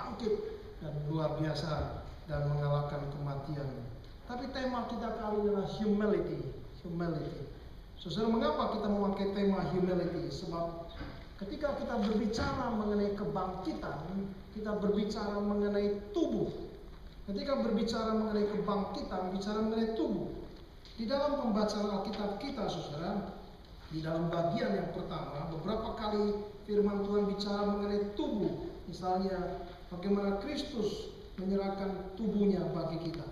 bangkit dan luar biasa dan mengalahkan kematian. Tapi tema kita kali ini adalah humility. Saudara, mengapa kita memakai tema humility? Sebab ketika kita berbicara mengenai kebangkitan, kita berbicara mengenai tubuh. Ketika berbicara mengenai kebangkitan, bicara mengenai tubuh. Di dalam pembacaan Alkitab kita, saudara, di dalam bagian yang pertama, beberapa kali firman Tuhan bicara mengenai tubuh. Misalnya, bagaimana Kristus menyerahkan tubuhnya bagi kita.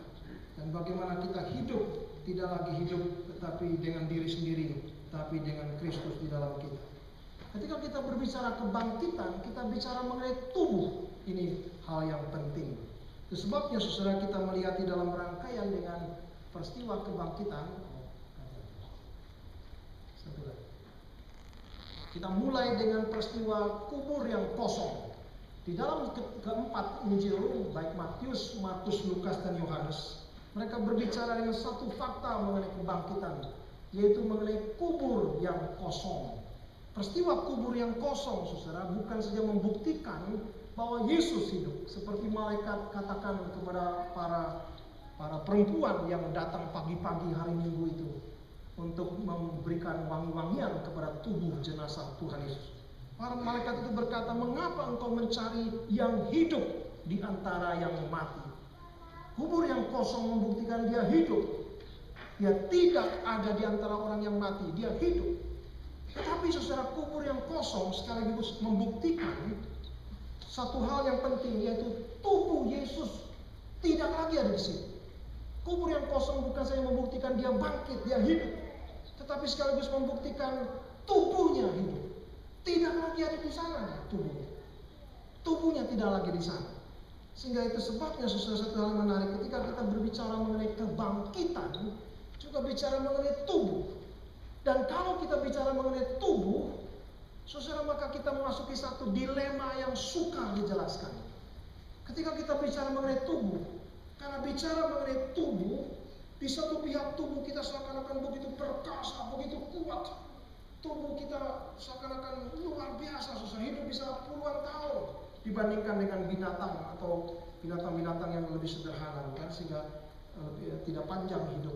Dan bagaimana kita hidup, tidak lagi hidup tetapi dengan diri sendiri, tapi dengan Kristus di dalam kita. Ketika kita berbicara kebangkitan, kita bicara mengenai tubuh. Ini hal yang penting. Itu sebabnya saudara kita melihat di dalam rangkaian dengan peristiwa kebangkitan. Kita mulai dengan peristiwa kubur yang kosong. Di dalam keempat Injil, baik Matius, Markus, Lukas, dan Yohanes, mereka berbicara dengan satu fakta mengenai kebangkitan, yaitu mengenai kubur yang kosong. Peristiwa kubur yang kosong, saudara, bukan saja membuktikan bahwa Yesus hidup, seperti malaikat katakan kepada para perempuan yang datang pagi-pagi hari Minggu itu untuk memberikan wangi-wangian kepada tubuh jenazah Tuhan Yesus. Para malaikat itu berkata, mengapa engkau mencari yang hidup di antara yang mati? Kubur yang kosong membuktikan dia hidup. Dia tidak ada di antara orang yang mati, dia hidup. Tetapi saudara, kubur yang kosong sekaligus membuktikan satu hal yang penting, yaitu tubuh Yesus tidak lagi ada di situ. Kubur yang kosong bukan saja membuktikan dia bangkit, dia hidup, tetapi sekaligus membuktikan tubuhnya hidup. Tidak lagi ada di sana tubuhnya. Tubuhnya tidak lagi di sana. Sehingga itu sebabnya saudara, satu hal yang menarik ketika kita berbicara mengenai kebangkitan, juga bicara mengenai tubuh. Dan kalau kita bicara mengenai tubuh, saudara, maka kita memasuki satu dilema yang sukar dijelaskan. Ketika kita bicara mengenai tubuh, karena bicara mengenai tubuh, di satu pihak tubuh kita seakan-akan begitu perkasa, begitu kuat. Tubuh kita seakan-akan luar biasa, saudara, hidup bisa puluhan tahun dibandingkan dengan binatang atau binatang-binatang yang lebih sederhana, kan, sehingga tidak panjang hidup.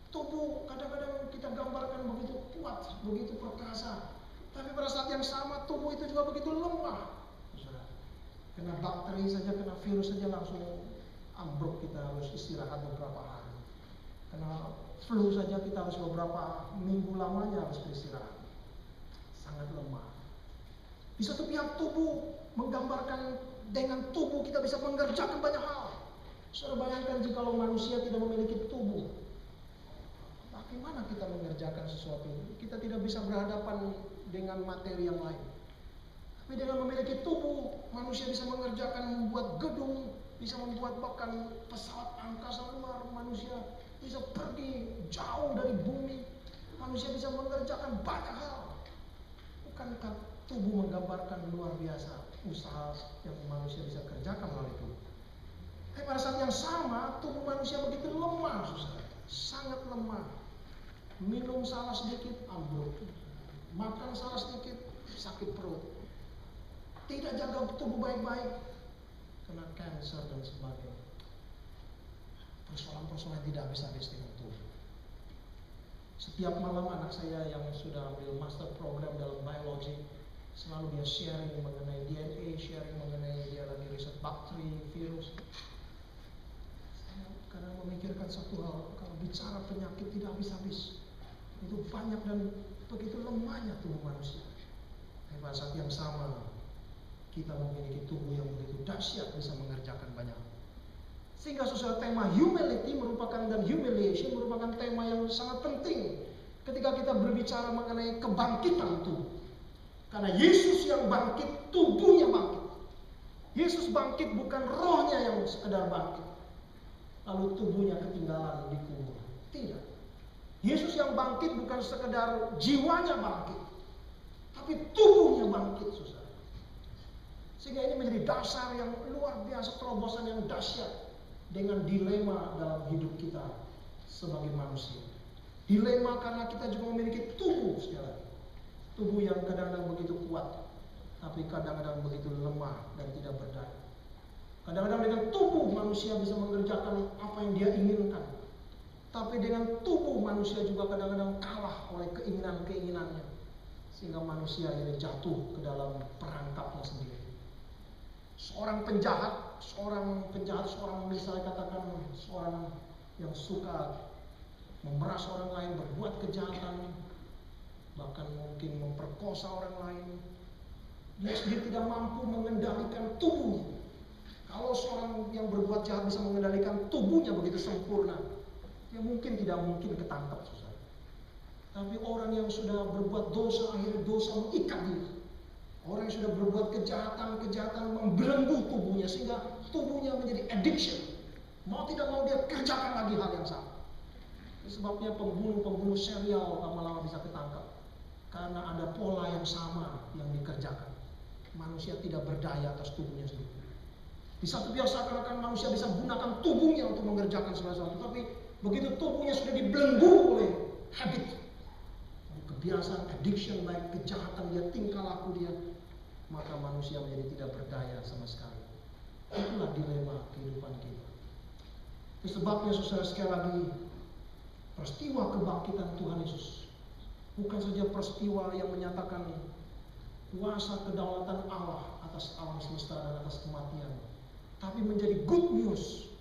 Tubuh kadang-kadang kita gambarkan begitu kuat, begitu perkasa, tapi pada saat yang sama tubuh itu juga begitu lemah. Saudara, kena bakteri saja, kena virus saja langsung ambruk, kita harus istirahat beberapa hari. Kena flu saja kita harus beberapa minggu lamanya harus beristirahat. Sangat lemah. Di satu pihak tubuh menggambarkan dengan tubuh kita bisa mengerjakan banyak hal. Saudara, bayangkan jika manusia tidak memiliki tubuh, bagaimana kita mengerjakan sesuatu ini? Kita tidak bisa berhadapan dengan materi yang lain. Tapi dengan memiliki tubuh, manusia bisa mengerjakan, membuat gedung, bisa membuat bahkan pesawat angkasa luar. Manusia bisa pergi jauh dari bumi. Manusia bisa mengerjakan banyak hal. Bukankah tubuh menggambarkan luar biasa usaha yang manusia bisa kerjakan melalui tubuh? Tapi pada saat yang sama, tubuh manusia begitu lemah, saudara. Sangat lemah. Minum salah sedikit, ambruk. Makan salah sedikit, sakit perut. Tidak jaga tubuh baik-baik, kena kanker dan sebagainya. Persoalan-persoalan tidak habis-habis dengan tubuh. Setiap malam anak saya yang sudah ambil master program dalam biologi, selalu dia sharing mengenai DNA, sharing mengenai dia lagi riset bakteri, virus. Saya kadang memikirkan satu hal, kalau bicara penyakit tidak habis-habis. Itu banyak dan begitu lemahnya tubuh manusia. Tapi pada saat yang sama, kita memiliki tubuh yang begitu dahsyat, bisa mengerjakan banyak. Sehingga saudara, tema humility merupakan dan humiliation merupakan tema yang sangat penting ketika kita berbicara mengenai kebangkitan tubuh. Karena Yesus yang bangkit, tubuhnya bangkit. Yesus bangkit bukan rohnya yang sekedar bangkit, lalu tubuhnya ketinggalan di kubur. Tidak. Yesus yang bangkit bukan sekedar jiwanya bangkit, tapi tubuhnya bangkit, saudara. Sehingga ini menjadi dasar yang luar biasa, terobosan yang dahsyat dengan dilema dalam hidup kita sebagai manusia. Dilema karena kita juga memiliki tubuh, sekali lagi. Tubuh yang kadang-kadang begitu kuat, tapi kadang-kadang begitu lemah dan tidak berdaya. Kadang-kadang dengan tubuh manusia bisa mengerjakan apa yang dia inginkan. Tapi dengan tubuh manusia juga kadang-kadang kalah oleh keinginan-keinginannya. Sehingga manusia ini jatuh ke dalam perangkapnya sendiri. Seorang penjahat, seorang misalnya katakan seorang yang suka memeras orang lain, berbuat kejahatan, bahkan mungkin memperkosa orang lain. Dia sendiri tidak mampu mengendalikan tubuhnya. Kalau seorang yang berbuat jahat bisa mengendalikan tubuhnya begitu sempurna, dia tidak mungkin ketangkap, saudara. Tapi orang yang sudah berbuat dosa, akhirnya dosa mengikat dia. Orang yang sudah berbuat kejahatan membelenggu tubuhnya sehingga tubuhnya menjadi addiction. Mau tidak mau dia kerjakan lagi hal yang sama. Sebabnya pembunuh serial lama-lama bisa ketangkap. Karena ada pola yang sama yang dikerjakan. Manusia tidak berdaya atas tubuhnya sendiri. Di satu pihak seakan-akan manusia bisa menggunakan tubuhnya untuk mengerjakan segala sesuatu. Tapi begitu tubuhnya sudah dibelenggu oleh habit, kebiasaan, addiction, baik kejahatan dia, tingkah laku dia, maka manusia menjadi tidak berdaya sama sekali. Itulah dilema kehidupan kita. Itu sebabnya saudara sekali lagi, peristiwa kebangkitan Tuhan Yesus bukan saja peristiwa yang menyatakan kuasa kedaulatan Allah atas alam semesta dan atas kematian, tapi menjadi good news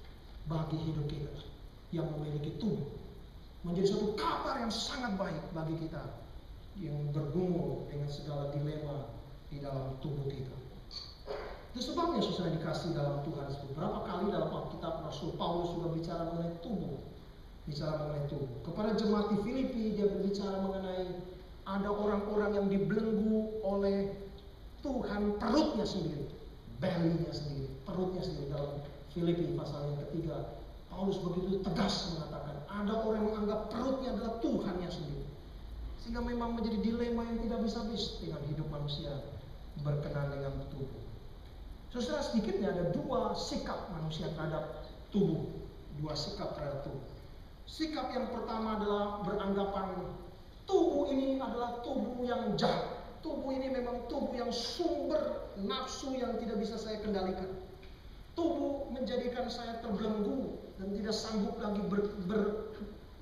bagi hidup kita yang memiliki tubuh. Menjadi satu kabar yang sangat baik bagi kita yang bergumul dengan segala dilema di dalam tubuh kita. Itu sebabnya saudara dikasih dalam Tuhan. Beberapa kali dalam Alkitab Rasul Paulus juga bicara mengenai tubuh. Kepada jemaat di Filipi dia berbicara mengenai ada orang-orang yang dibelenggu oleh Tuhan perutnya sendiri, belly-nya sendiri, perutnya sendiri. Dalam Filipi pasal yang ketiga, Paulus begitu tegas mengatakan ada orang yang menganggap perutnya adalah Tuhannya sendiri. Sehingga memang menjadi dilema yang tidak bisa habis dengan hidup manusia berkenan dengan tubuh. Saudara, sedikitnya ada dua sikap manusia terhadap tubuh. Sikap yang pertama adalah beranggapan tubuh ini adalah tubuh yang jahat. Tubuh ini memang tubuh yang sumber nafsu yang tidak bisa saya kendalikan. Tubuh menjadikan saya terbelenggu dan tidak sanggup lagi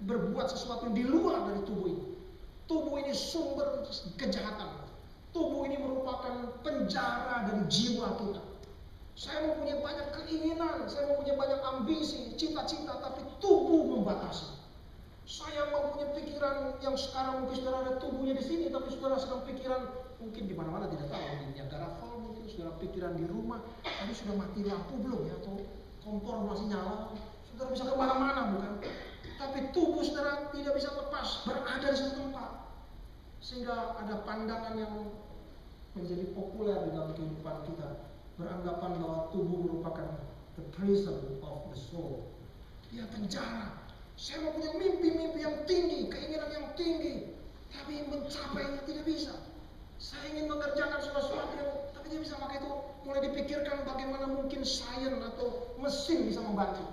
berbuat sesuatu yang di luar dari tubuh ini. Tubuh ini sumber kejahatan. Tubuh ini merupakan penjara dari jiwa kita. Saya mempunyai banyak keinginan, saya mempunyai banyak ambisi, cita-cita, tapi tubuh membatasi. Saya mempunyai pikiran yang sekarang mungkin saudara ada tubuhnya di sini, tapi saudara sedang pikiran mungkin di mana-mana tidak tahu, di Niagara Falls mungkin saudara pikiran di rumah, tadi sudah mati lampu belum ya, atau kompor masih nyala, saudara bisa kemana-mana bukan? Tapi tubuh saudara tidak bisa lepas, berada di satu tempat, sehingga ada pandangan yang menjadi populer di dalam kehidupan kita. Beranggapan bahwa tubuh merupakan the prison of the soul. Dia penjara. Saya mau punya mimpi-mimpi yang tinggi, keinginan yang tinggi, tapi mencapainya tidak bisa. Saya ingin mengerjakan sesuatu yang tapi tidak bisa. Maka itu mulai dipikirkan bagaimana mungkin sains atau mesin bisa membantu.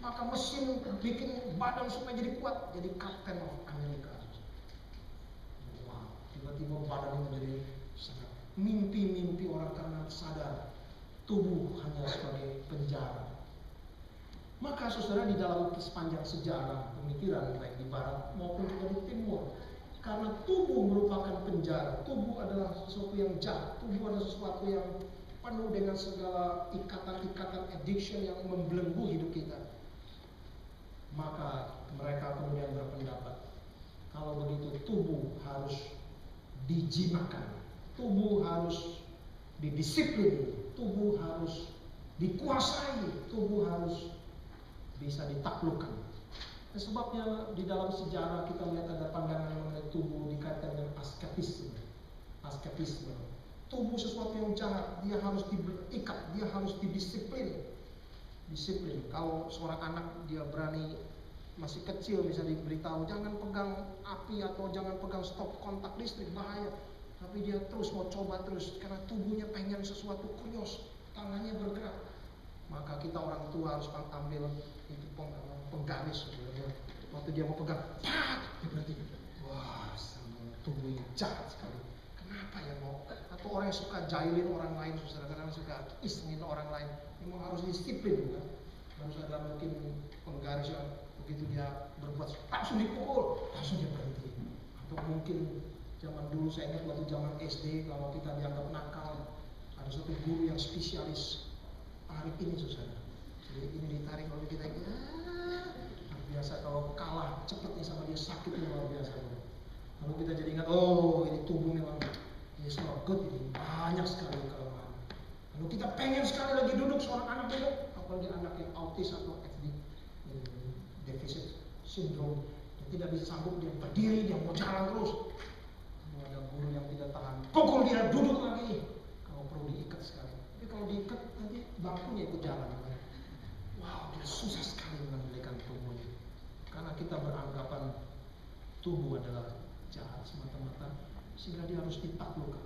Maka mesin bikin badan supaya jadi kuat, jadi Captain of America. Wow, tiba-tiba badan menjadi sangat. Mimpi-mimpi orang karena sadar tubuh hanya sebagai penjara. Maka saudara, di dalam sepanjang sejarah pemikiran baik di barat maupun juga di timur, karena tubuh merupakan penjara, tubuh adalah sesuatu yang jahat, tubuh adalah sesuatu yang penuh dengan segala ikatan-ikatan addiction yang membelenggu hidup kita. Maka mereka kemudian berpendapat, kalau begitu tubuh harus dijinakkan, tubuh harus didisiplin, tubuh harus dikuasai, tubuh harus bisa ditaklukkan. Sebabnya di dalam sejarah kita melihat ada pandangan mengenai tubuh dikaitkan dengan asketisme. Tubuh sesuatu yang jahat, dia harus diikat, dia harus didisiplin. Kalau seorang anak dia berani masih kecil bisa diberitahu jangan pegang api atau jangan pegang stop kontak listrik, bahaya. Tapi dia terus mau coba terus karena tubuhnya pengen sesuatu kurios, tangannya bergerak. Maka kita orang tua harus ambil itu penggaris. Waktu dia mau pegang, pak, berarti wah, tubuhnya jahat sekali. Kenapa ya mau? Atau orang yang suka jahilin orang lain, saudara, kadang suka isengin orang lain, memang harus disiplin, kan? Harus ada mungkin penggaris yang begitu dia berbuat langsung dipukul, langsung dia berhenti. Atau mungkin zaman dulu saya ingat waktu zaman SD, kalau kita dianggap nakal, ada satu guru yang spesialis tarik ini, saudara. Jadi ini ditarik, lalu kita biasa kalau kalah cepet nih sama dia, sakit luar biasa. Lalu kita jadi ingat, oh ini tubuh memang ini not good, ini banyak sekali kelemahan. Lalu kita pengen sekali lagi duduk, seorang anak duduk, apalagi anak yang autis atau FD, deficit syndrome, dia tidak bisa sanggup, dia berdiri, dia mau jalan terus. Lalu ada guru yang tidak tahan, pukul dia, duduk lagi. Kalau perlu diikat sekali, tapi kalau diikat nanti bangkunya ikut jalan. Wow, dia susah sekali mengendalikan tubuhnya. Karena kita beranggapan tubuh adalah jahat semata-mata, sehingga dia harus ditaklukkan.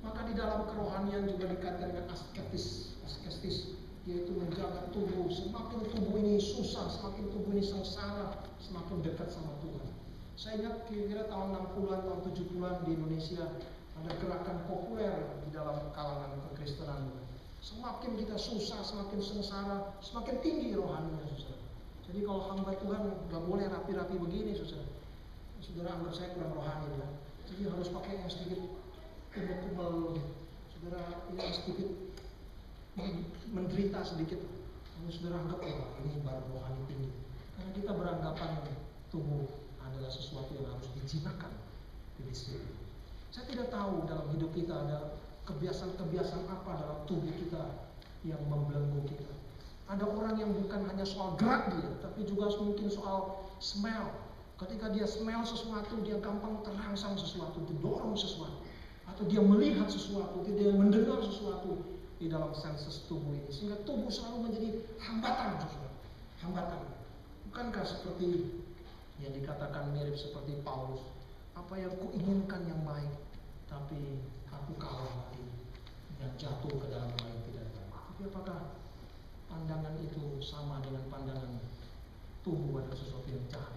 Maka di dalam kerohanian juga dikatakan dengan asketis, yaitu menjaga tubuh. Semakin tubuh ini susah, semakin tubuh ini sengsara, semakin dekat sama Tuhan. Saya ingat kira-kira tahun 60-an, tahun 70-an di Indonesia ada gerakan populer di dalam kalangan kekristenan. Semakin kita susah, semakin sengsara, semakin tinggi rohaninya, saudara. Jadi kalau hamba Tuhan nggak boleh rapi-rapi begini, saudara. Saudara anggap saya kurang rohani, ya. Jadi harus pakai yang sedikit kumel-kumel, saudara, yang sedikit menderita sedikit. Lalu saudara anggap, ini baru rohani tinggi. Karena kita beranggapan tubuh adalah sesuatu yang harus dijinakan, didisiplin. Saya tidak tahu dalam hidup kita ada kebiasaan-kebiasaan apa dalam tubuh kita yang membelenggu kita. Ada orang yang bukan hanya soal gerak dia, tapi juga mungkin soal smell. Ketika dia smell sesuatu, dia gampang terangsang sesuatu, didorong sesuatu, atau dia melihat sesuatu, dia mendengar sesuatu di dalam sensus tubuh ini, sehingga tubuh selalu menjadi hambatan, hambatan. Bukankah seperti yang dikatakan mirip seperti Paulus, apa yang kuinginkan yang baik, tapi aku kalah lagi dan jatuh ke dalam hal yang tidak baik. Tapi apakah pandangan itu sama dengan pandangan tubuh adalah sesuatu yang jahat?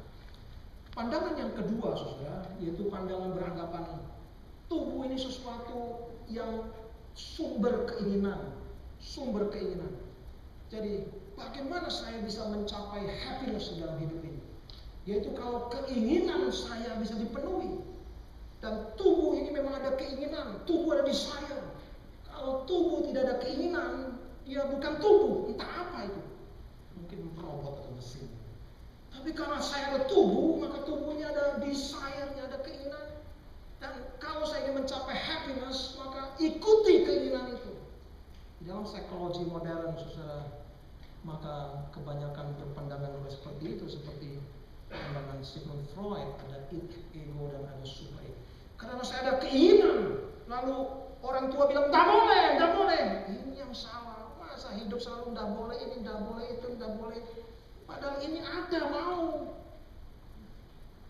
Pandangan yang kedua, saudara, yaitu pandangan beranggapan tubuh ini sesuatu yang sumber keinginan. Jadi bagaimana saya bisa mencapai happiness dalam hidup ini? Yaitu kalau keinginan saya bisa dipenuhi. Dan tubuh ini memang ada keinginan, tubuh ada desire. Kalau tubuh tidak ada keinginan, dia bukan tubuh, entah apa itu. Mungkin robot atau mesin. Tapi karena saya ada tubuh, maka tubuhnya ada desire-nya, ada keinginan. Dan kalau saya ingin mencapai happiness, maka ikuti keinginan itu. Di dalam psikologi modern, saudara, maka kebanyakan berpandangan seperti itu, seperti pandangan Sigmund Freud, ada ego dan ada super ego. Karena saya ada keinginan, lalu orang tua bilang tidak boleh. Ini yang salah. Masa hidup selalu tidak boleh ini, tidak boleh itu, tidak boleh. Padahal ini ada mau.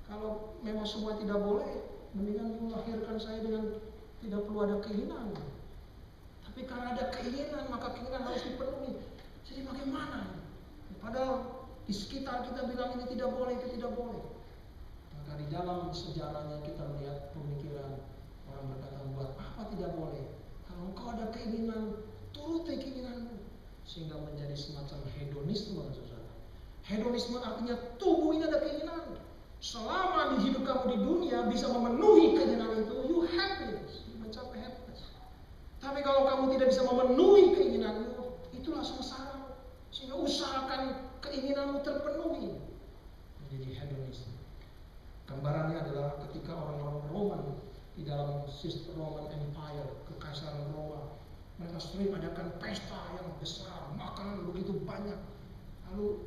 Kalau memang semua tidak boleh, mendingan melahirkan saya dengan tidak perlu ada keinginan. Tapi karena ada keinginan, maka keinginan harus dipenuhi. Jadi bagaimana? Padahal di sekitar kita bilang ini tidak boleh, itu tidak boleh. Maka di dalam sejarahnya kita melihat pemikiran orang berkata, buat apa tidak boleh? Kalau engkau ada keinginan, turuti keinginanmu. Sehingga menjadi semacam hedonisme, saudara. Hedonisme artinya tubuh ini ada keinginan. Selama di hidup kamu di dunia bisa memenuhi keinginan itu, you happiness, you mencapai happiness. Tapi kalau kamu tidak bisa memenuhi keinginanmu, itulah sengsara. Sehingga usahakan keinginanmu terpenuhi. Menjadi hedonisme. Gambarannya adalah ketika orang-orang Roman di dalam sistem Roman Empire, kekaisaran Roma, mereka sering adakan pesta yang besar, makanan begitu banyak, lalu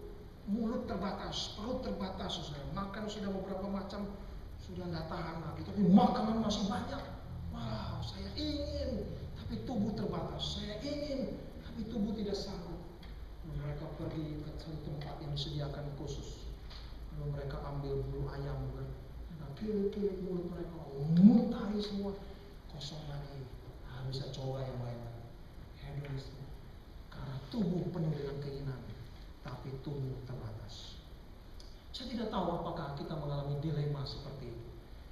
mulut terbatas, perut terbatas, saudara. Makan sudah beberapa macam, sudah tidak tahan lagi, tapi makanan masih banyak. Wow, saya ingin, tapi tubuh terbatas. Saya ingin, tapi tubuh tidak sanggup. Mereka pergi ke satu tempat yang disediakan khusus. Lalu mereka ambil bulu ayam, kiri-kiri mulut mereka, muntahi semua, kosong lagi. Bisa coba yang lain. Hedonisme. Karena tubuh penuh dengan keinginan, tapi tubuh terbatas. Saya tidak tahu apakah kita mengalami dilema seperti itu.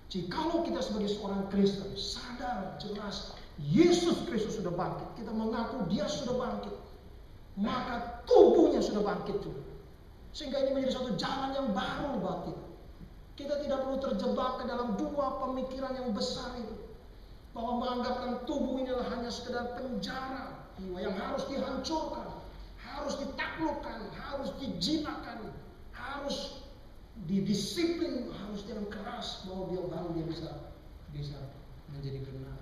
Jikalau kita sebagai seorang Kristen sadar jelas Yesus Kristus sudah bangkit, kita mengaku Dia sudah bangkit, maka tubuhnya sudah bangkit juga. Sehingga ini menjadi satu jalan yang baru buat kita. Kita tidak perlu terjebak ke dalam dua pemikiran yang besar itu, bahwa menganggapkan tubuh ini adalah hanya sekedar penjara jiwa yang harus dihancurkan, harus ditaklukkan, harus dijinakan, harus didisiplin, harus dengan keras, bahwa baru dia bisa menjadi benar.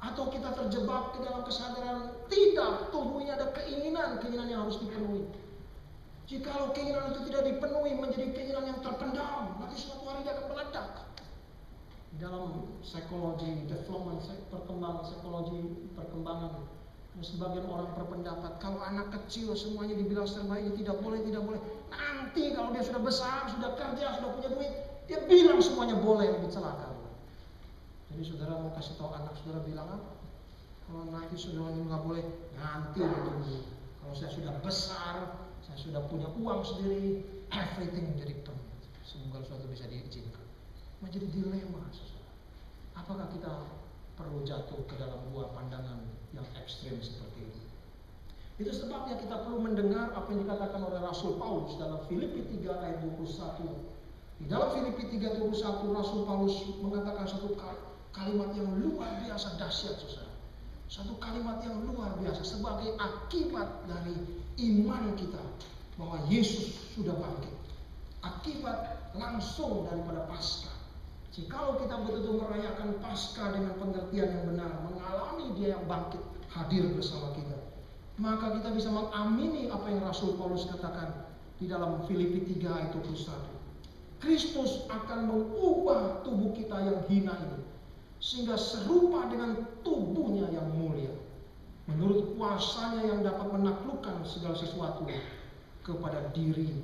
Atau kita terjebak ke dalam kesadaran tidak, tubuh ini ada keinginan yang harus dipenuhi. Jikalau keinginan itu tidak dipenuhi, menjadi keinginan yang terpendam, nanti suatu hari dia akan meledak. Dalam psikologi development, perkembangan, sebagian orang berpendapat kalau anak kecil semuanya dibilang serba ini tidak boleh. Nanti kalau dia sudah besar, sudah kerja, sudah punya duit, dia bilang semuanya boleh, lebih celaka. Jadi saudara mau kasih tahu anak saudara bilang apa? Kalau nanti saudara nggak boleh, nanti dulu. Kalau saya sudah besar, saya sudah punya uang sendiri, everything menjadi penuh. Semoga suatu bisa diizinkan. Menjadi dilema, saudara. Apakah kita perlu jatuh ke dalam dua pandangan yang ekstrim seperti ini? Itu sebabnya kita perlu mendengar apa yang dikatakan oleh Rasul Paulus dalam Filipi 3 ayat 21. Di dalam Filipi 3:21 Rasul Paulus mengatakan satu kalimat yang luar biasa dahsyat, saudara. Satu kalimat yang luar biasa sebagai akibat dari iman kita bahwa Yesus sudah bangkit. Akibat langsung daripada Paskah. Jikalau kita betul-betul merayakan Paskah dengan pengertian yang benar, mengalami Dia yang bangkit hadir bersama kita, maka kita bisa mengamini apa yang Rasul Paulus katakan di dalam Filipi 3 ayat 21. Kristus akan mengubah tubuh kita yang hina ini sehingga serupa dengan tubuhnya yang mulia, menurut kuasanya yang dapat menaklukkan segala sesuatu kepada diri.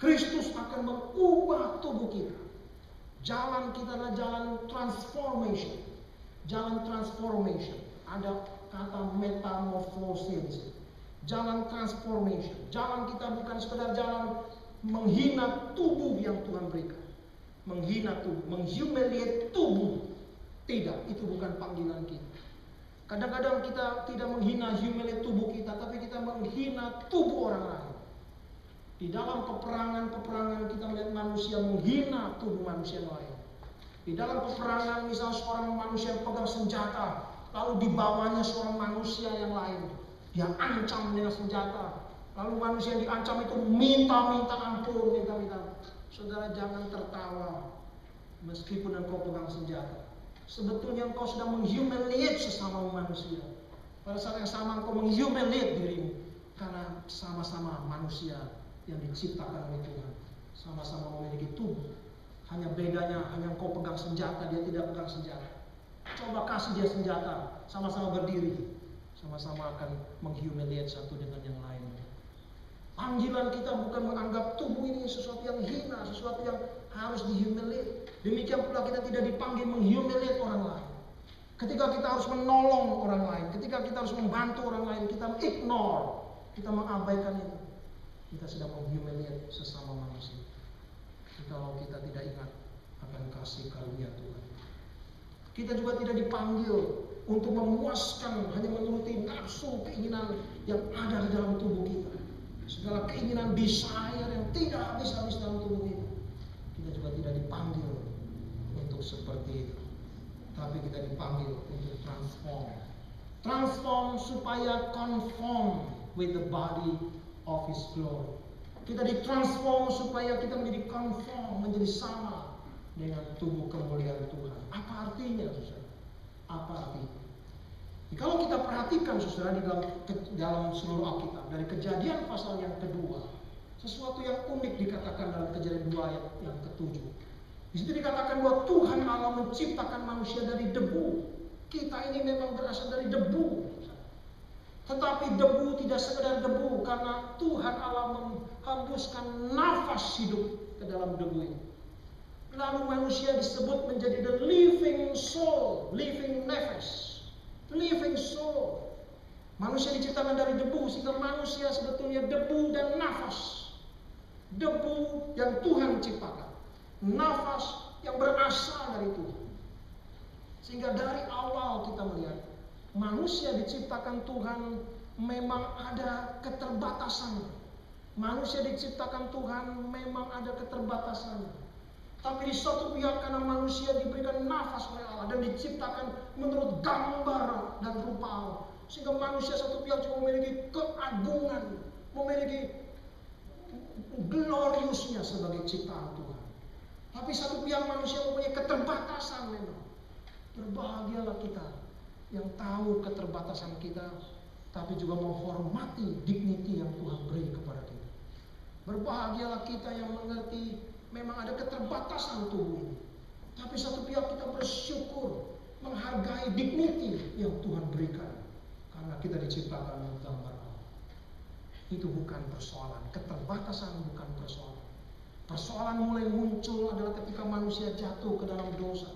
Kristus akan mengubah tubuh kita. Jalan kita adalah jalan transformation. Jalan transformation. Ada kata metamorphosis. Jalan transformation. Jalan kita bukan sekedar jalan menghina tubuh yang Tuhan berikan. Menghina tubuh, menghumiliate tubuh. Tidak, itu bukan panggilan kita. Kadang-kadang kita tidak menghina humiliate tubuh kita, tapi kita menghina tubuh orang lain. Di dalam peperangan kita melihat manusia menghina tubuh manusia lain. Di dalam peperangan misal seorang manusia pegang senjata, lalu dibawanya seorang manusia yang lain, dia ancam dengan senjata. Lalu manusia yang diancam itu minta ampun, minta. Saudara jangan tertawa meskipun engkau pegang senjata. Sebetulnya engkau sedang menghumiliate sesama manusia. Pada saat yang sama engkau menghumiliate dirimu, karena sama-sama manusia yang diciptakan oleh Tuhan, sama-sama memiliki tubuh. Hanya bedanya, hanya engkau pegang senjata, dia tidak pegang senjata. Coba kasih dia senjata, sama-sama berdiri, sama-sama akan menghumiliate satu dengan yang lain. Panggilan kita bukan menganggap tubuh ini sesuatu yang hina, sesuatu yang harus dihumiliate. Demikian pula kita tidak dipanggil menghumiliate orang lain. Ketika kita harus menolong orang lain, ketika kita harus membantu orang lain, kita ignore, kita mengabaikan itu. Kita sedang menghumiliate sesama manusia. Kalau kita tidak ingat akan kasih karunia Tuhan. Kita juga tidak dipanggil untuk memuaskan hanya menuruti nafsu keinginan yang ada di dalam tubuh kita. Segala keinginan desire yang tidak habis-habis dalam tubuh kita. Kita juga tidak dipanggil untuk seperti itu. Tapi kita dipanggil untuk transform supaya conform with the body of His glory. Kita ditransform supaya kita menjadi conform, menjadi sama dengan tubuh kemuliaan Tuhan. Apa artinya, saudara? Apa artinya? Kalau kita perhatikan, saudara, di dalam seluruh Alkitab, dari Kejadian pasal yang kedua, sesuatu yang unik dikatakan dalam Kejadian 2 ayat yang ke-7. Di situ dikatakan bahwa Tuhan Allah menciptakan manusia dari debu. Kita ini memang berasal dari debu. Tetapi debu tidak sekedar debu, karena Tuhan Allah menghembuskan nafas hidup ke dalam debu ini. Lalu manusia disebut menjadi the living soul, living nefesh, living soul. Manusia diciptakan dari debu, sehingga manusia sebetulnya debu dan nafas. Debu yang Tuhan ciptakan, nafas yang berasal dari Tuhan. Sehingga dari awal kita melihat Manusia diciptakan Tuhan memang ada keterbatasan. Manusia diciptakan Tuhan memang ada keterbatasan. Tapi di suatu pihak karena manusia diberikan nafas oleh Allah dan diciptakan menurut gambar dan rupa Allah, sehingga manusia satu pihak juga memiliki keagungan, memiliki gloriousnya sebagai ciptaan Tuhan. Tapi satu pihak manusia mempunyai keterbatasan memang. Berbahagialah kita yang tahu keterbatasan kita, tapi juga menghormati dignity yang Tuhan beri kepada kita. Berbahagialah kita yang mengerti memang ada keterbatasan tubuh ini, tapi satu pihak kita bersyukur, menghargai dignity yang Tuhan berikan, karena kita diciptakan dengan gambar Allah. Itu bukan persoalan, keterbatasan bukan persoalan. Persoalan mulai muncul adalah ketika manusia jatuh ke dalam dosa.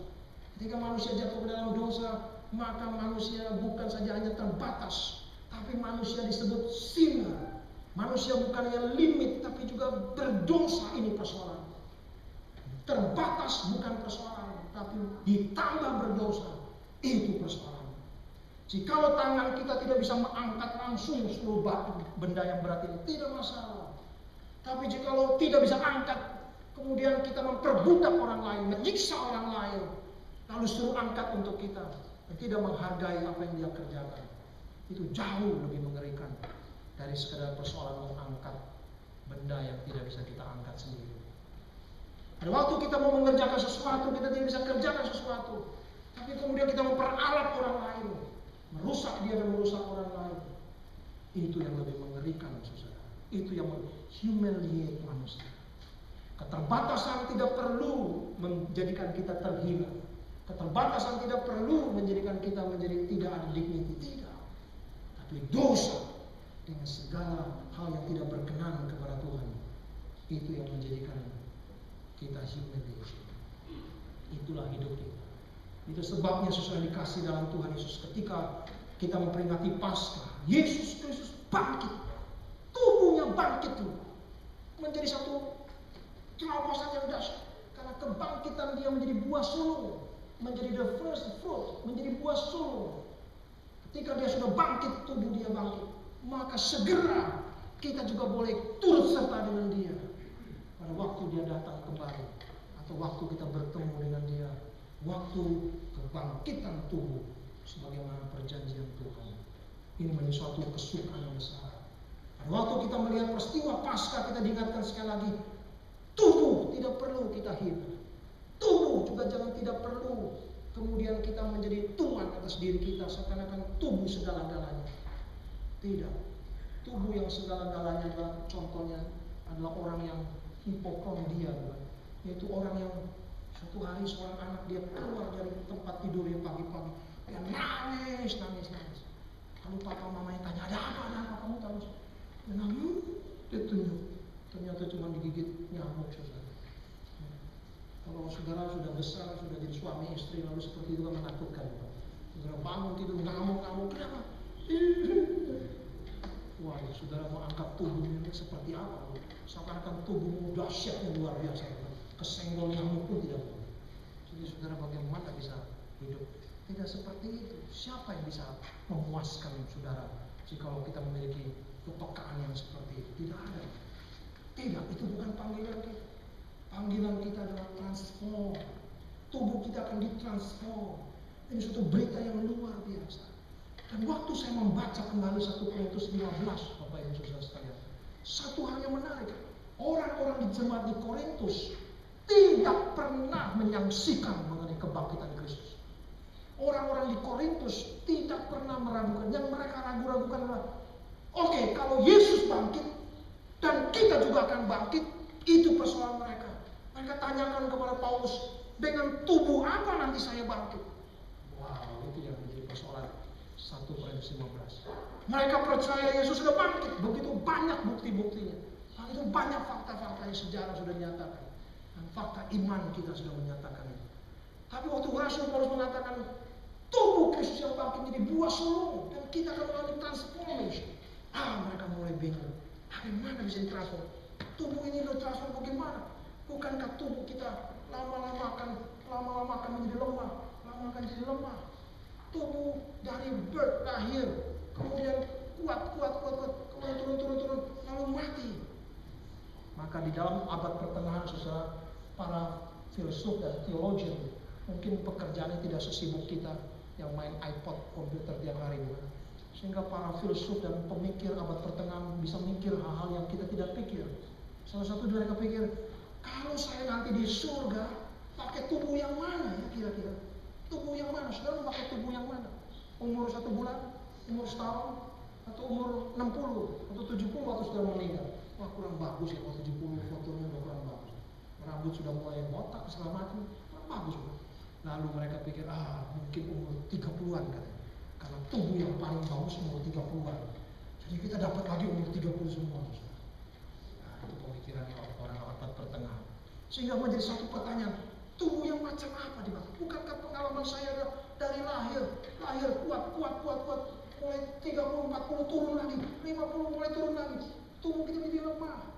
Ketika manusia jatuh ke dalam dosa, maka manusia bukan saja hanya terbatas, tapi manusia disebut sinner. Manusia bukan hanya limit, tapi juga berdosa. Ini persoalan. Terbatas bukan persoalan, tapi ditambah berdosa, itu persoalan. Jikalau tangan kita tidak bisa mengangkat langsung seluruh benda yang berat ini, tidak masalah. Tapi jikalau tidak bisa angkat, kemudian kita memperbudak orang lain, menyiksa orang lain, lalu suruh angkat untuk kita, dan tidak menghargai apa yang dia kerjakan, itu jauh lebih mengerikan dari sekedar persoalan mengangkat benda yang tidak bisa kita angkat sendiri. Pada waktu kita mau mengerjakan sesuatu, kita tidak bisa kerjakan sesuatu, tapi kemudian kita memperalat orang lain, merusak dia dan merusak orang lain. Itu yang lebih mengerikan, saudara. Itu yang humiliate manusia. Keterbatasan tidak perlu menjadikan kita terhina. Keterbatasan tidak perlu menjadikan kita menjadi tidak ada dignity, tidak. Tapi dosa dengan segala hal yang tidak berkenan kepada Tuhan, itu yang menjadikan kita humiliation. Itulah hidup kita. Itu sebabnya sudah dikasih dalam Tuhan Yesus. Ketika kita memperingati Paskah, Yesus Kristus bangkit, tubuhnya bangkit tuh, menjadi satu terobosan yang dahsyat. Karena kebangkitan dia menjadi buah sulung, menjadi the first fruit, menjadi buah sulung. Ketika dia sudah bangkit, tubuh dia bangkit, maka segera kita juga boleh turut serta dengan dia pada waktu dia datang kembali, atau waktu kita bertemu dengan dia, waktu kebangkitan tubuh sebagaimana perjanjian Tuhan. Ini menjadi suatu kesukaan yang besar. Pada waktu kita melihat peristiwa Paskah, kita diingatkan sekali lagi, tubuh tidak perlu kita hina. Tubuh juga jangan tidak perlu kemudian kita menjadi tuan atas diri kita, seakan-akan tubuh segala-galanya. Tidak. Tubuh yang segala-galanya adalah contohnya adalah orang yang hipokondria, yaitu orang yang suatu hari seorang anak dia keluar dari tempat tidurnya pagi-pagi, dia nangis. Lalu papa mamanya tanya, ada apa, kamu tahu? Dia nangis, dia tunjuk, ternyata cuma digigit nyamuk, saudara. Kalau saudara sudah besar, sudah jadi suami istri, lalu seperti itu kan menakutkan. Saudara bangun tidur ngamuk, kenapa? Wah, saudara mau angkat tubuhnya seperti apa? Seakan-akan tubuhmu dahsyatnya luar biasa. Kesenggol nyamuk pun tidak boleh. Jadi saudara bagaimana bisa hidup? Tidak seperti itu. Siapa yang bisa memuaskan saudara jikalau kita memiliki kepekaan yang seperti itu? Tidak ada. Tidak, itu bukan panggilan kita. Panggilan kita adalah transform. Tubuh kita akan ditransform. Ini suatu berita yang luar biasa. Dan waktu saya membaca kembali 1 Korintus 15, Bapak Ibu Saudara sekalian, satu hal yang menarik, orang-orang di jemaat di Korintus tidak pernah menyaksikan mengenai kebangkitan Kristus. Orang-orang di Korintus tidak pernah meragukan. Yang mereka ragu-ragukan adalah, oke, kalau Yesus bangkit dan kita juga akan bangkit, itu persoalan mereka. Mereka tanyakan kepada Paulus, dengan tubuh apa nanti saya bangkit? Wow, itu yang menjadi persoalan 1 Korintus 15. Mereka percaya Yesus sudah bangkit, begitu banyak bukti-buktinya, begitu banyak fakta-fakta yang sejarah sudah dinyatakan, dan fakta iman kita sudah menyatakan itu. Tapi waktu Rasul Paulus mengatakan tubuh Kristus yang bangkit jadi buah sulung dan kita akan mengalami transformation, mereka mulai bingung. Bagaimana bisa ditransform? Tubuh ini ditransform bagaimana? Bukankah tubuh kita lama-lama akan menjadi lemah, lama akan jadi lemah? Tubuh dari birth, lahir, kemudian kuat, kemudian turun, lalu mati. Maka di dalam abad pertengahan, saudara, para filsuf dan teologian, mungkin pekerjaannya tidak sesibuk kita yang main iPod, komputer tiap hari, bukan? Sehingga para filsuf dan pemikir abad pertengahan bisa mikir hal-hal yang kita tidak pikir. Salah satu dari mereka pikir, kalau saya nanti di surga, pakai tubuh yang mana ya kira-kira? Tubuh yang mana? Saudara mau pakai tubuh yang mana? Umur 1 bulan? Umur setahun? Atau umur 60? Atau 70 waktu sudah meninggal? Wah, kurang bagus ya, kalau 70 fotonya udah kurang bagus. Rambut sudah mulai botak, segala macam, kurang bagus. Lalu mereka pikir, mungkin umur 30-an katanya. Karena tubuh yang paling bagus umur 30-an. Jadi kita dapat lagi umur 30 semua. Nah, itu pemikiran orang abad pertengahan. Sehingga menjadi satu pertanyaan, tubuh yang macam apa dimaksud? Bukankah pengalaman saya dari lahir kuat, mulai 30, 40 turun lagi, 50 mulai turun lagi. Tubuh kita menjadi lemah.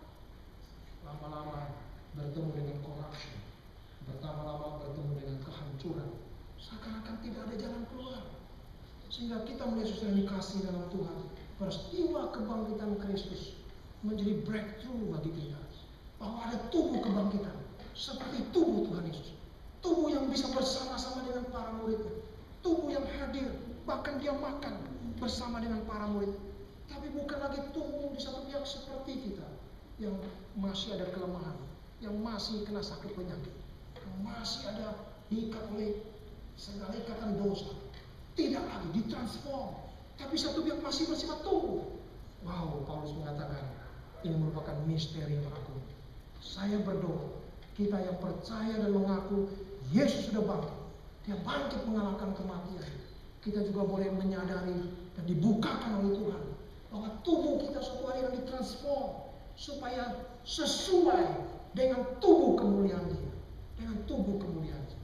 Lama-lama bertemu dengan corruption, bertama-lama bertemu dengan kehancuran. Seakan-akan tidak ada jalan keluar. Sehingga kita melihat saudara dikasih dalam Tuhan, peristiwa kebangkitan Kristus menjadi breakthrough bagi kita. Bahwa ada tubuh kebangkitan seperti tubuh Tuhan Yesus. Tubuh yang bisa bersama-sama dengan para muridnya. Tubuh yang hadir, bahkan dia makan bersama dengan para murid. Tapi bukan lagi tubuh di satu pihak seperti kita yang masih ada kelemahan, yang masih kena sakit penyakit, yang masih ada diikat oleh segala ikatan dosa. Tidak lagi ditransform, tapi satu pihak masih bersifat tubuh. Wow, Paulus mengatakan ini merupakan misteri yang agung. Saya berdoa, kita yang percaya dan mengaku Yesus sudah bangkit, dia bangkit mengalahkan kematian. Kita juga boleh menyadari dan dibukakan oleh Tuhan bahwa tubuh kita suatu hari akan ditransform supaya sesuai dengan tubuh kemuliaan Dia, dengan tubuh kemuliaan Dia.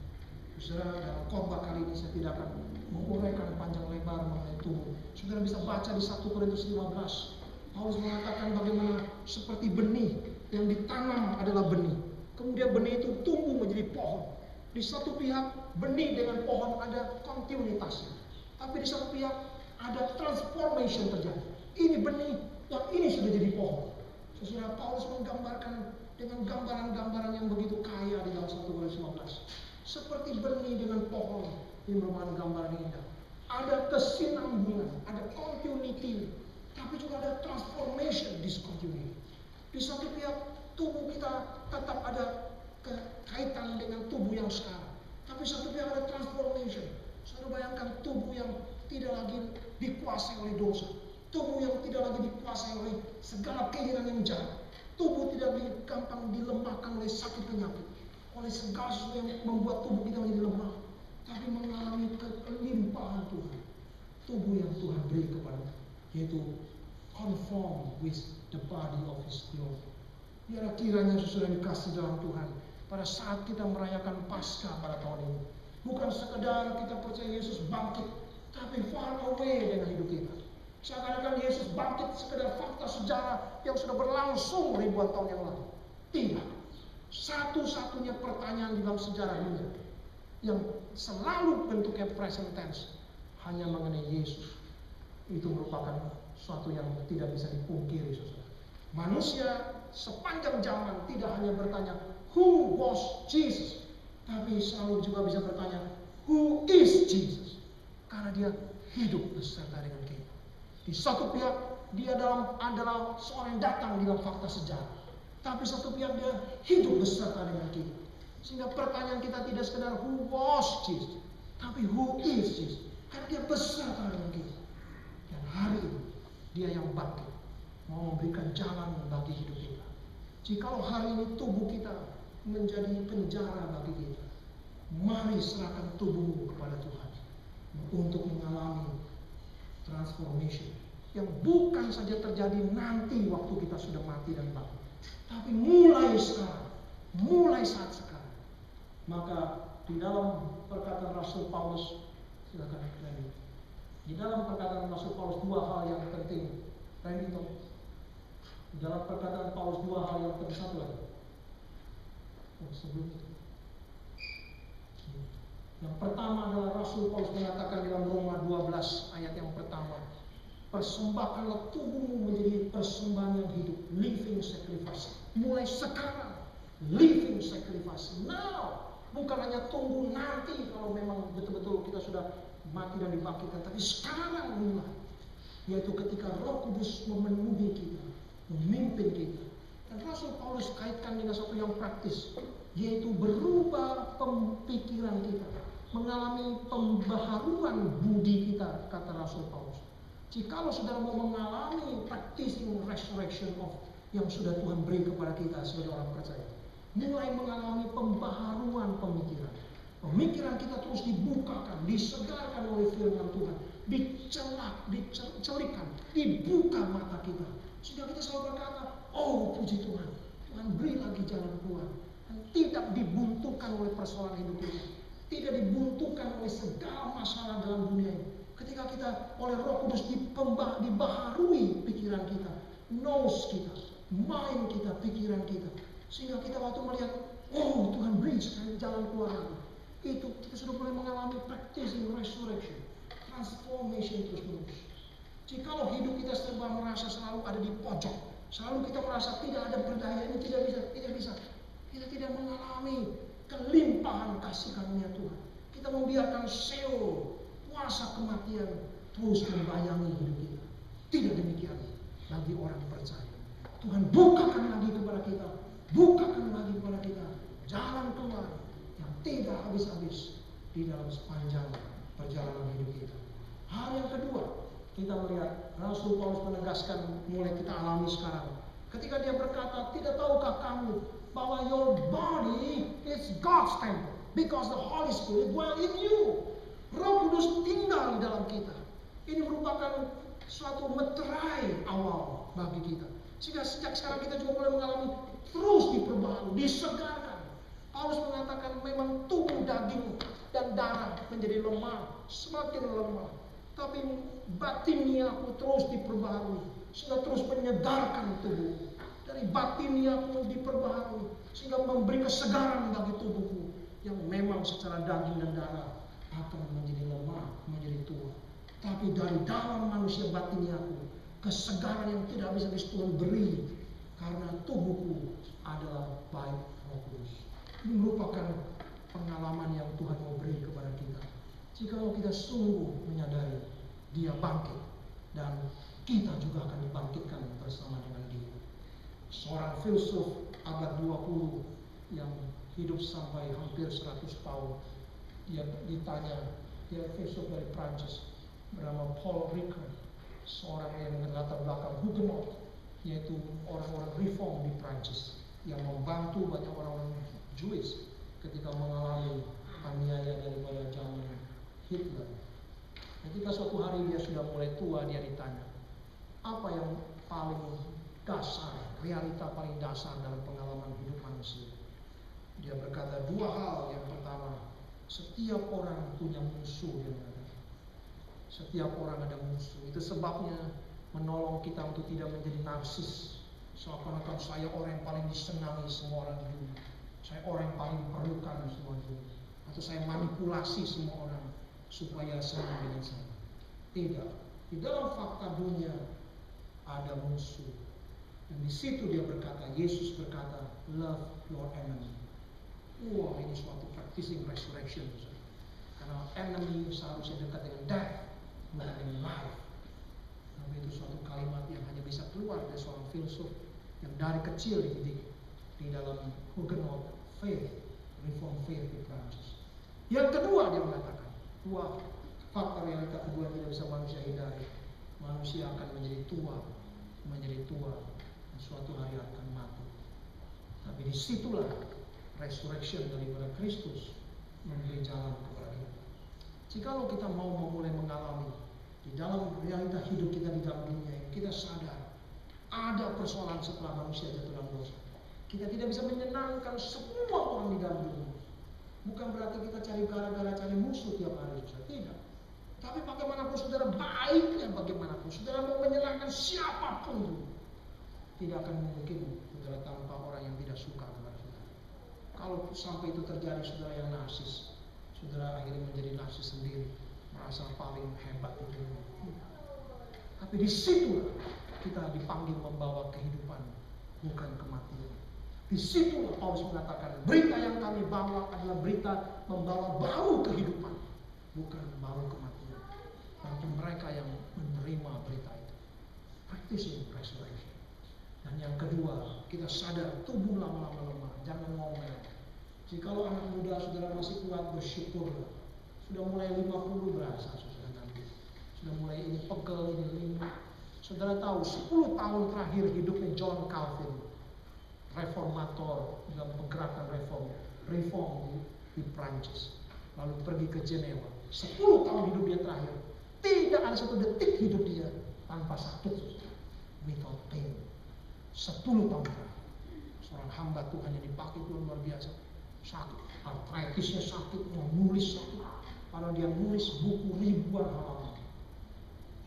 Saudara, dalam khotbah kali ini saya tidak akan menguraikan panjang lebar mengenai tubuh. Saudara bisa baca di 1 Korintus 15. Paulus mengatakan bagaimana seperti benih yang ditanam adalah benih. Kemudian benih itu tumbuh menjadi pohon. Di satu pihak benih dengan pohon ada kontinuitasnya, tapi di satu pihak ada transformation terjadi. Ini benih, yang ini sudah jadi pohon. Saudara, Paulus menggambarkan dengan gambaran-gambaran yang begitu kaya di dalam 1 Korintus 15. Seperti benih dengan pohon, ini merupakan gambaran indah. Ada kesinambungan, ada continuity, tapi juga ada transformation discontinuity. Di satu pihak tubuh kita tetap ada kaitan dengan tubuh yang sekarang, tapi satu pihak ada transformation. Saudara bayangkan tubuh yang tidak lagi dikuasai oleh dosa, tubuh yang tidak lagi dikuasai oleh segala keinginan yang jahat, tubuh tidak lagi gampang dilemahkan oleh sakit penyakit, oleh segala sesuatu yang membuat tubuh kita menjadi lemah, tapi mengalami kelimpahan Tuhan. Tubuh yang Tuhan beri kepada kita, yaitu conform with the body of His glory. Biarlah kiranya sesudah dikasih dalam Tuhan, pada saat kita merayakan Paskah pada tahun ini, bukan sekedar kita percaya Yesus bangkit, tapi far away dengan hidup kita. Seakan-akan Yesus bangkit sekedar fakta sejarah yang sudah berlangsung ribuan tahun yang lalu. Tidak. Satu-satunya pertanyaan di dalam sejarah dunia yang selalu bentuknya present tense hanya mengenai Yesus. Itu merupakan suatu yang tidak bisa dipungkiri, saudara. Manusia sepanjang zaman tidak hanya bertanya who was Jesus, tapi selalu juga bisa bertanya who is Jesus, karena dia hidup beserta dengan kita. Di satu pihak dia adalah seorang yang datang di dalam fakta sejarah, tapi satu pihak dia hidup beserta dengan kita. Sehingga pertanyaan kita tidak sekedar who was Jesus, tapi who is Jesus, karena dia beserta dengan kita. Dan hari ini dia yang bangkit, mau memberikan jalan bagi hidup kita. Jikalau hari ini tubuh kita menjadi penjara bagi kita, mari serahkan tubuhmu kepada Tuhan untuk mengalami transformation yang bukan saja terjadi nanti waktu kita sudah mati dan bangun, tapi mulai sekarang, mulai saat sekarang. Maka di dalam perkataan Rasul Paulus, silakan Randy. Di dalam perkataan Rasul Paulus dua hal yang penting. Randy, di dalam perkataan Paulus dua hal yang penting. Satu lagi. Sebelum itu. Yang pertama adalah Rasul Paulus mengatakan dalam Roma 12 ayat yang pertama, persembahkanlah tubuhmu menjadi persembahan yang hidup, living sacrifice. Mulai sekarang, living sacrifice. Now, bukan hanya tunggu nanti kalau memang betul-betul kita sudah mati dan dibangkitkan, tapi sekarang mulai. Yaitu ketika Roh Kudus memenuhi kita, memimpin kita. Dan Rasul Paulus kaitkan dengan satu yang praktis, yaitu berubah pemikiran kita, mengalami pembaharuan budi kita, kata Rasul Paulus. Jikalau saudara mau mengalami practicing resurrection of yang sudah Tuhan beri kepada kita sebagai orang percaya, mulai mengalami pembaharuan pemikiran. Pemikiran kita terus dibukakan, disegarkan oleh firman Tuhan, dicelikan, dibuka mata kita, sehingga kita selalu berkata, oh puji Tuhan, Tuhan beri lagi jalan keluar. Dan tidak dibuntukan oleh persoalan hidup kita, tidak dibuntukan oleh segala masalah dalam dunia ini. Ketika kita oleh Roh Kudus dibaharui pikiran kita, nose kita, mind kita, pikiran kita, sehingga kita waktu melihat, oh Tuhan beri sekali jalan keluar lagi. Itu kita sudah mulai mengalami practicing resurrection, transformation terus menerus. Jikalau hidup kita serba merasa selalu ada di pojok, selalu kita merasa tidak ada berdaya, ini tidak bisa. Kita tidak mengalami kelimpahan kasih karunia Tuhan. Kita membiarkan Sheol, kuasa kematian, terus membayangi hidup kita. Tidak demikian bagi orang percaya. Tuhan bukakan lagi kepada kita, jalan keluar yang tidak habis-habis di dalam sepanjang perjalanan hidup kita. Hal yang kedua, kita melihat Rasul Paulus menegaskan, mulai kita alami sekarang, ketika dia berkata, tidak tahukah kamu bahwa your body is God's temple because the Holy Spirit dwell in you. Roh Kudus tinggal di dalam kita. Ini merupakan suatu meterai awal bagi kita, sehingga sejak sekarang kita juga mulai mengalami terus diperbaharui, disegarkan. Paulus mengatakan memang tubuh daging dan darah menjadi lemah, semakin lemah, tapi batiniaku terus diperbaharui, sehingga terus menyegarkan tubuh. Dari batiniaku diperbaharui, sehingga memberi kesegaran bagi tubuhku yang memang secara daging dan darah akan menjadi lemah, menjadi tua. Tapi dari dalam manusia batiniaku, kesegaran yang tidak habis-habis Tuhan beri, karena tubuhku adalah baik Roh Kudus. Ini merupakan pengalaman yang Tuhan mau beri kepada kita. Jikalau kita sungguh menyadari Dia bangkit, dan kita juga akan dibangkitkan bersama dengan Dia. Seorang filsuf abad 20 yang hidup sampai hampir 100 tahun, dia ditanya, dia filsuf dari Prancis bernama Paul Ricoeur, seorang yang dengan latar belakang Huguenot, yaitu orang-orang reform di Prancis yang membantu banyak orang-orang Jewish ketika mengalami aniaya daripada zaman Hitler. Ketika suatu hari dia sudah mulai tua, dia ditanya, apa yang paling dasar, realita paling dasar dalam pengalaman hidup manusia? Dia berkata dua hal. Yang pertama, setiap orang punya musuh. Dia mengatakan, setiap orang ada musuh. Itu sebabnya menolong kita untuk tidak menjadi narsis, seakan-akan saya orang yang paling disenangi semua orang di dunia, saya orang yang paling perlukan semua dunia, atau saya manipulasi semua orang supaya senang dengan saya. Tidak. Di dalam fakta dunia ada musuh. Dan di situ dia berkata, Yesus berkata, love your enemy. Wah, ini suatu practicing resurrection. Karena enemy seharusnya dekat dengan death, bukan dengan life. Tapi itu suatu kalimat yang hanya bisa keluar dari seorang filsuf yang dari kecil dididik di dalam Huguenot faith, reform faith di Prancis. Yang kedua dia mengatakan, wah, fakta realita kedua yang tidak bisa manusia hindari. Manusia akan menjadi tua, dan suatu hari akan mati. Tapi disitulah resurrection daripada Kristus memberi jalan kepada kita. Jikalau kita mau memulai mengalami di dalam realita hidup kita di dalam dunia ini, kita sadar ada persoalan setelah manusia jatuh dalam dosa. Kita tidak bisa menyenangkan semua orang di dalam dunia. Bukan berarti kita cari gara-gara, cari musuh tiap hari, tidak. Tapi bagaimanapun saudara, baiknya bagaimanapun saudara mau menyenangkan siapapun, tidak akan mungkin saudara tanpa orang yang tidak suka kepada saudara. Kalau sampai itu terjadi, saudara yang narsis, saudara akhirnya menjadi nafsu sendiri, merasa paling hebat di dunia. Tapi di situ kita dipanggil membawa kehidupan, bukan kematian. Di situ Paulus mengatakan, berita yang kami bawa adalah berita membawa baru kehidupan, bukan baru kematian. Bagi mereka yang menerima berita itu, practicing resurrection. Dan yang kedua, kita sadar tubuh lama-lama lemah, jangan ngomel. Jikalau anak muda saudara masih kuat, bersyukurlah. Sudah mulai 50 berasa saudara nanti. Sudah mulai ini pegel, ini lima. Saudara tahu 10 tahun terakhir hidupnya John Calvin, reformator dalam pergerakan reform di Prancis. Lalu pergi ke Jenewa. 10 tahun hidup dia terakhir. Tidak ada satu detik hidup dia tanpa sakit, without pain. 10 tahun terakhir. Seorang hamba Tuhan yang dipakai Tuhan luar biasa. Sakit, artritisnya sakit, mau nulis sakit. Karena dia nulis buku ribuan halaman.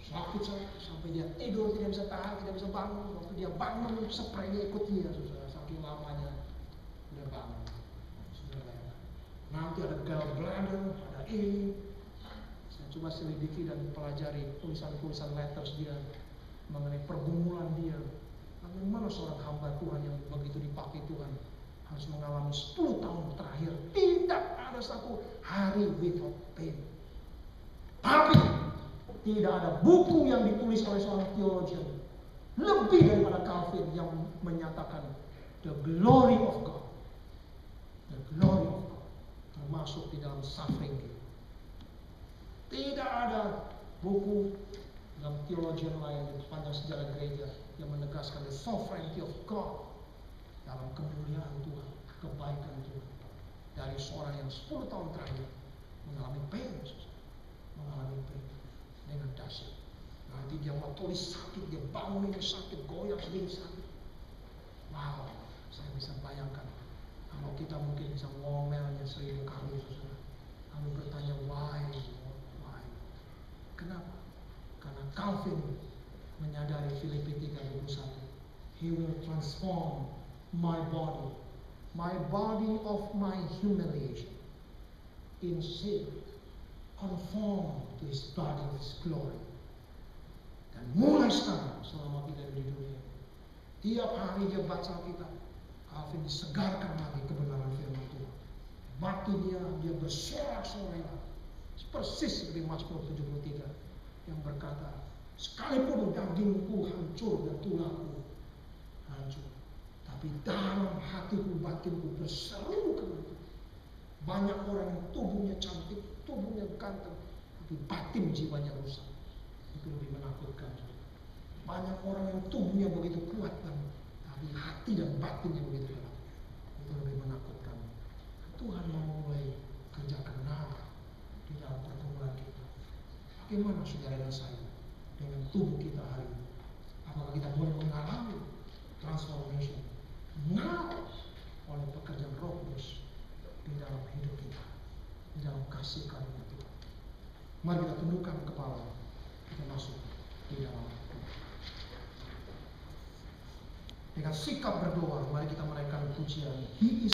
Sakit sampai dia tidur tidak bisa tahan, tidak bisa bangun. Waktu dia bangun, spraynya ikut dia, saudara. Saking lamanya dia bangun. Saudara, nanti ada gallbladder, ada ini. Saya coba selidiki dan pelajari tulisan-tulisan letters dia mengenai pergumulan dia. Bagaimana seorang hamba Tuhan yang begitu dipakai Tuhan harus mengalami 10 tahun terakhir tidak ada satu hari without pain. Tapi tidak ada buku yang ditulis oleh seorang theologian lebih daripada Calvin yang menyatakan the glory of God. The glory of God termasuk di dalam suffering. Tidak ada buku dalam theologian lain di sepanjang sejarah gereja yang menegaskan the sovereignty of God dalam kemuliaan Tuhan, kebaikan Tuhan. Dari seorang yang 10 tahun terakhir mengalami pain dengan dahsyat. Nanti dia mau tulis sakit, dia bangun ini sakit, goyang sedikit sakit. Wow, saya bisa bayangkan kalau kita mungkin bisa ngomelnya 1000 kali, saudara. Kami bertanya why? Kenapa? Karena Calvin menyadari Filipi 3:21, He will transform my body of my humiliation in sin, conform to His body of His glory. Dan mulai sekarang selama kita di dunia, tiap hari dia baca kita, Calvin disegarkan lagi kebenaran firman Tuhan. Batinnya dia bersorak-sorai, persis seperti Mazmur 73 yang berkata, sekalipun dagingku hancur dan tulangku hancur, tapi dalam hatiku, batinku berseru kepada Tuhan. Banyak orang yang tubuhnya cantik, tubuhnya ganteng, tapi batin jiwanya rusak. Itu lebih menakutkan. Banyak orang yang tubuhnya begitu kuat, tapi hati dan batinnya begitu gelap. Itu lebih menakutkan. Tuhan mau mulai kerja kenar di dalam pergumulan kita. Bagaimana saudara dan saya dengan tubuh kita hari ini? Apakah kita boleh mengalami transformation now oleh pekerjaan Roh Kudus di dalam hidup kita, di dalam kasih karunia Tuhan? Mari kita tundukkan kepala, kita masuk di dalam dengan sikap berdoa. Mari kita menaikkan pujian. He is